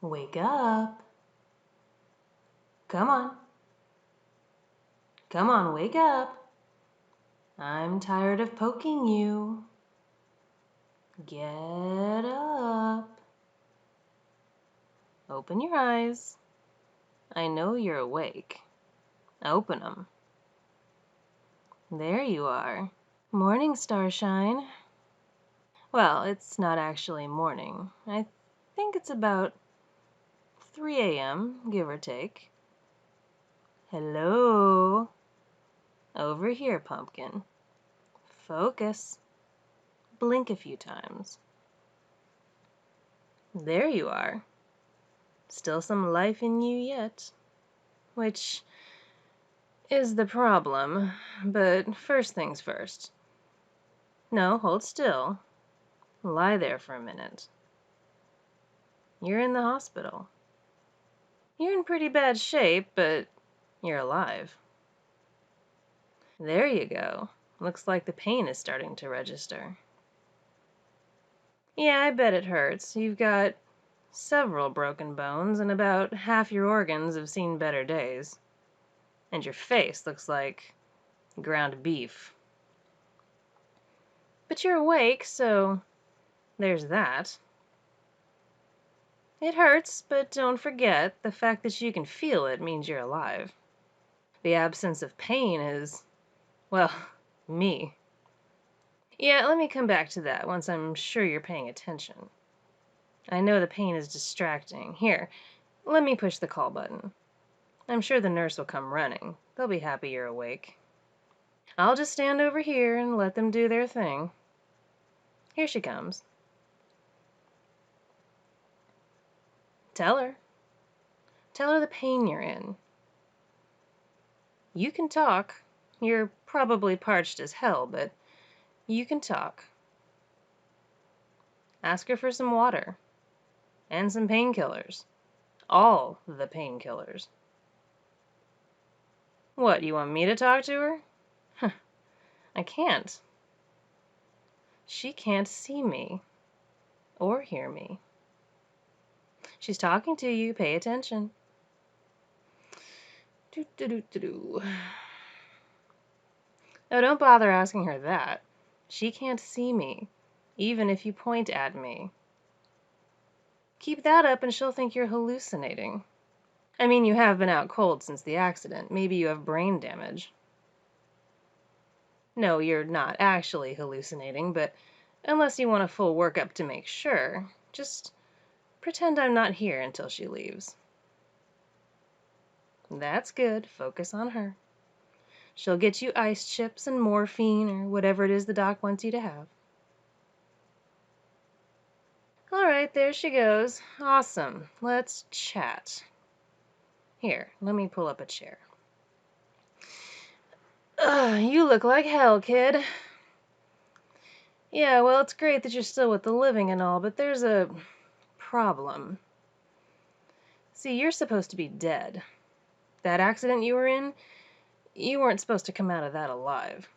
Wake up. Come on. Come on, wake up. I'm tired of poking you. Get up. Open your eyes. I know you're awake. Open 'em. There you are. Morning, Starshine. Well, it's not actually morning. I think it's about 3 a.m., give or take. Hello? Over here, Pumpkin. Focus. Blink a few times. There you are. Still some life in you yet. Which is the problem, but first things first. No, hold still. Lie there for a minute. You're in the hospital. You're in pretty bad shape, but you're alive. There you go. Looks like the pain is starting to register. Yeah, I bet it hurts. You've got several broken bones, and about half your organs have seen better days. And your face looks like ground beef. But you're awake, so there's that. It hurts, but don't forget, the fact that you can feel it means you're alive. The absence of pain is, well, me. Yeah, let me come back to that once I'm sure you're paying attention. I know the pain is distracting. Here, let me push the call button. I'm sure the nurse will come running. They'll be happy you're awake. I'll just stand over here and let them do their thing. Here she comes. Tell her. Tell her the pain you're in. You can talk. You're probably parched as hell, but you can talk. Ask her for some water. And some painkillers. All the painkillers. What, you want me to talk to her? I can't. She can't see me. Or hear me. She's talking to you. Pay attention. Do-do-do-do-do. Oh, don't bother asking her that. She can't see me, even if you point at me. Keep that up and she'll think you're hallucinating. I mean, you have been out cold since the accident. Maybe you have brain damage. No, you're not actually hallucinating, but unless you want a full workup to make sure, just pretend I'm not here until she leaves. That's good. Focus on her. She'll get you ice chips and morphine or whatever it is the doc wants you to have. All right, there she goes. Awesome. Let's chat. Here, let me pull up a chair. You look like hell, kid. Yeah, well, it's great that you're still with the living and all, but there's a problem. See, you're supposed to be dead. That accident you were in, you weren't supposed to come out of that alive.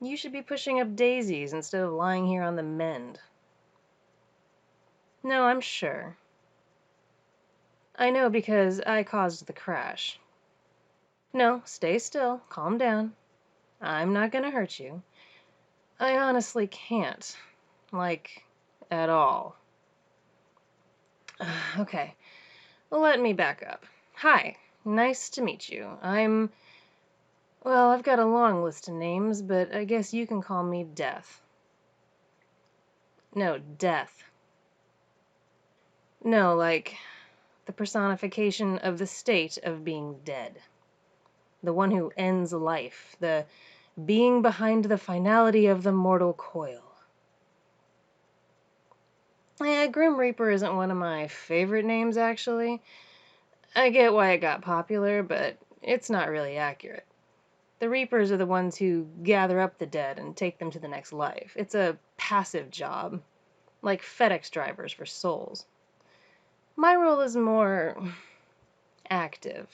You should be pushing up daisies instead of lying here on the mend. No, I'm sure. I know because I caused the crash. No, stay still. Calm down. I'm not gonna hurt you. I honestly can't. Like, at all. Okay, well, let me back up. Hi, nice to meet you. Well, I've got a long list of names, but I guess you can call me Death. No, Death. No, like the personification of the state of being dead. The one who ends life, the being behind the finality of the mortal coil. Yeah, Grim Reaper isn't one of my favorite names, actually. I get why it got popular, but it's not really accurate. The Reapers are the ones who gather up the dead and take them to the next life. It's a passive job, like FedEx drivers for souls. My role is more active.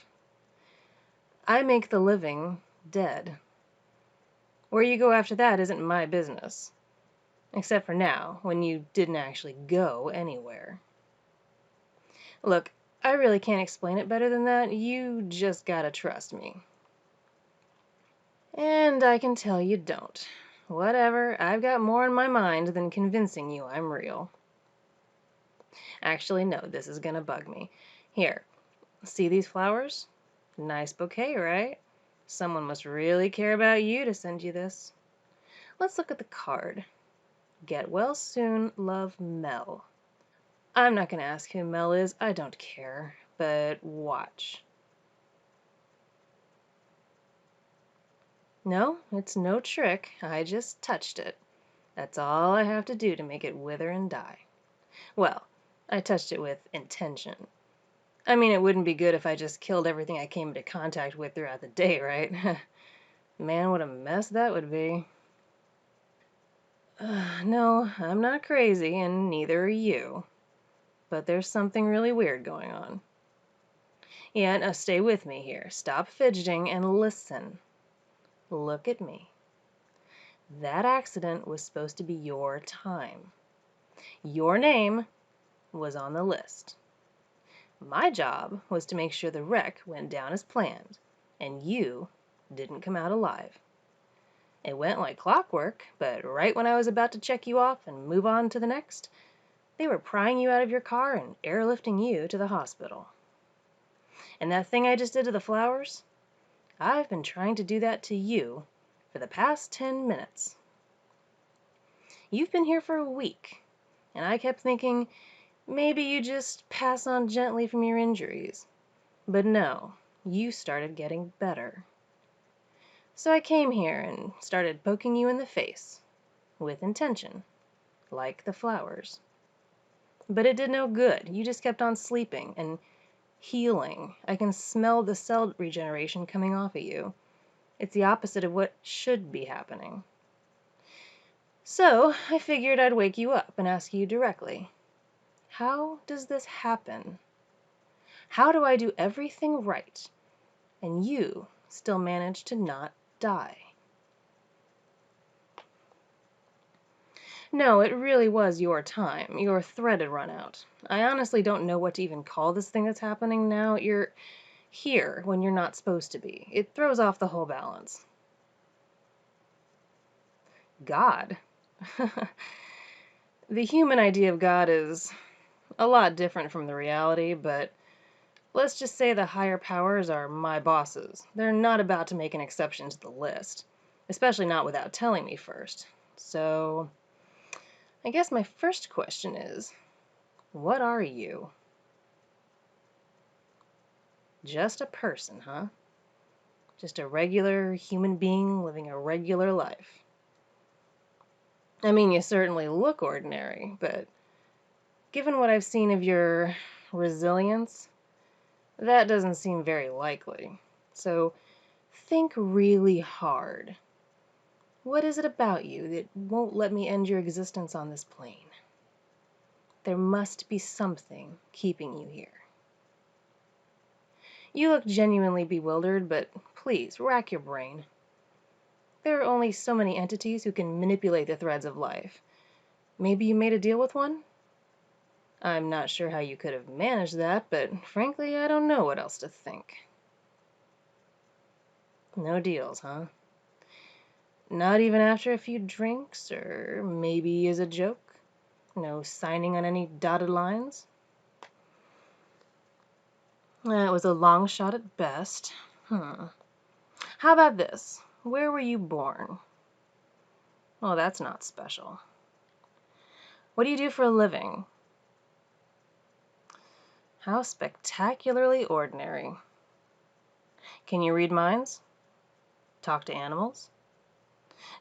I make the living dead. Where you go after that isn't my business. Except for now, when you didn't actually go anywhere. Look, I really can't explain it better than that. You just gotta trust me. And I can tell you don't. Whatever, I've got more in my mind than convincing you I'm real. Actually, no, this is gonna bug me. Here, see these flowers? Nice bouquet, right? Someone must really care about you to send you this. Let's look at the card. Get well soon, love, Mel. I'm not gonna ask who Mel is, I don't care. But watch. No, it's no trick. I just touched it. That's all I have to do to make it wither and die. Well, I touched it with intention. I mean, it wouldn't be good if I just killed everything I came into contact with throughout the day, right? Man, what a mess that would be. No, I'm not crazy, and neither are you. But there's something really weird going on. Yeah, now stay with me here. Stop fidgeting and listen. Look at me. That accident was supposed to be your time. Your name was on the list. My job was to make sure the wreck went down as planned, and you didn't come out alive. It went like clockwork, but right when I was about to check you off and move on to the next, they were prying you out of your car and airlifting you to the hospital. And that thing I just did to the flowers? I've been trying to do that to you for the past 10 minutes. You've been here for a week, and I kept thinking maybe you just pass on gently from your injuries. But no, you started getting better. So I came here and started poking you in the face, with intention, like the flowers. But it did no good. You just kept on sleeping and healing. I can smell the cell regeneration coming off of you. It's the opposite of what should be happening. So I figured I'd wake you up and ask you directly, how does this happen? How do I do everything right and you still manage to not die? No, it really was your time. Your thread had run out. I honestly don't know what to even call this thing that's happening now. You're here when you're not supposed to be. It throws off the whole balance. God. The human idea of God is a lot different from the reality, but let's just say the higher powers are my bosses. They're not about to make an exception to the list, especially not without telling me first. So, I guess my first question is, what are you? Just a person, huh? Just a regular human being living a regular life. I mean, you certainly look ordinary, but given what I've seen of your resilience, that doesn't seem very likely. So think really hard. What is it about you that won't let me end your existence on this plane? There must be something keeping you here. You look genuinely bewildered, but please, rack your brain. There are only so many entities who can manipulate the threads of life. Maybe you made a deal with one? I'm not sure how you could have managed that, but frankly, I don't know what else to think. No deals, huh? Not even after a few drinks, or maybe as a joke? No signing on any dotted lines? It was a long shot at best. How about this? Where were you born? Well, that's not special. What do you do for a living? How spectacularly ordinary. Can you read minds? Talk to animals?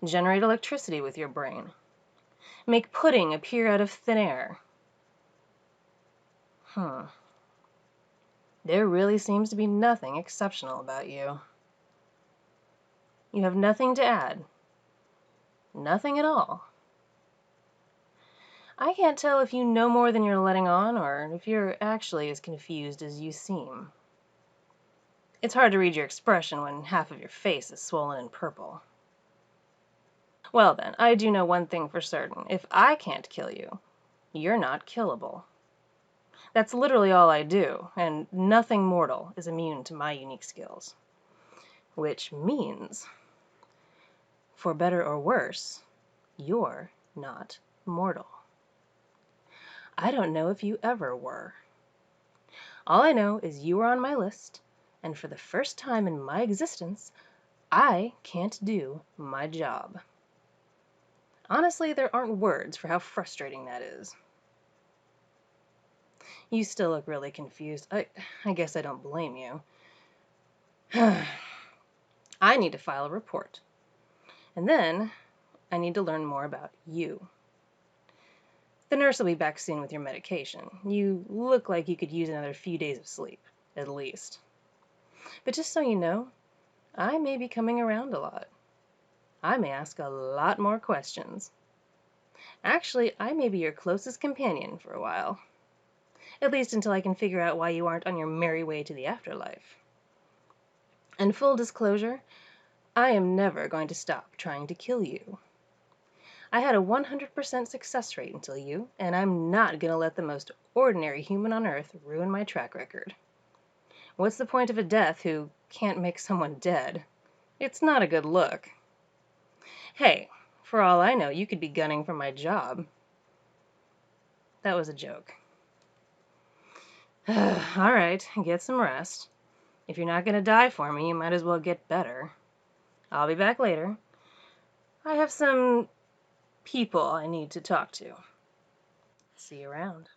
Generate electricity with your brain? Make pudding appear out of thin air? There really seems to be nothing exceptional about you. You have nothing to add. Nothing at all. I can't tell if you know more than you're letting on, or if you're actually as confused as you seem. It's hard to read your expression when half of your face is swollen and purple. Well then, I do know one thing for certain. If I can't kill you, you're not killable. That's literally all I do, and nothing mortal is immune to my unique skills. Which means, for better or worse, you're not mortal. I don't know if you ever were. All I know is you were on my list, and for the first time in my existence, I can't do my job. Honestly, there aren't words for how frustrating that is. You still look really confused. I guess I don't blame you. I need to file a report. And then I need to learn more about you. The nurse will be back soon with your medication. You look like you could use another few days of sleep, at least. But just so you know, I may be coming around a lot. I may ask a lot more questions. Actually, I may be your closest companion for a while. At least until I can figure out why you aren't on your merry way to the afterlife. And full disclosure, I am never going to stop trying to kill you. I had a 100% success rate until you, and I'm not going to let the most ordinary human on Earth ruin my track record. What's the point of a death who can't make someone dead? It's not a good look. Hey, for all I know, you could be gunning for my job. That was a joke. All right, get some rest. If you're not going to die for me, you might as well get better. I'll be back later. I have some people I need to talk to. See you around.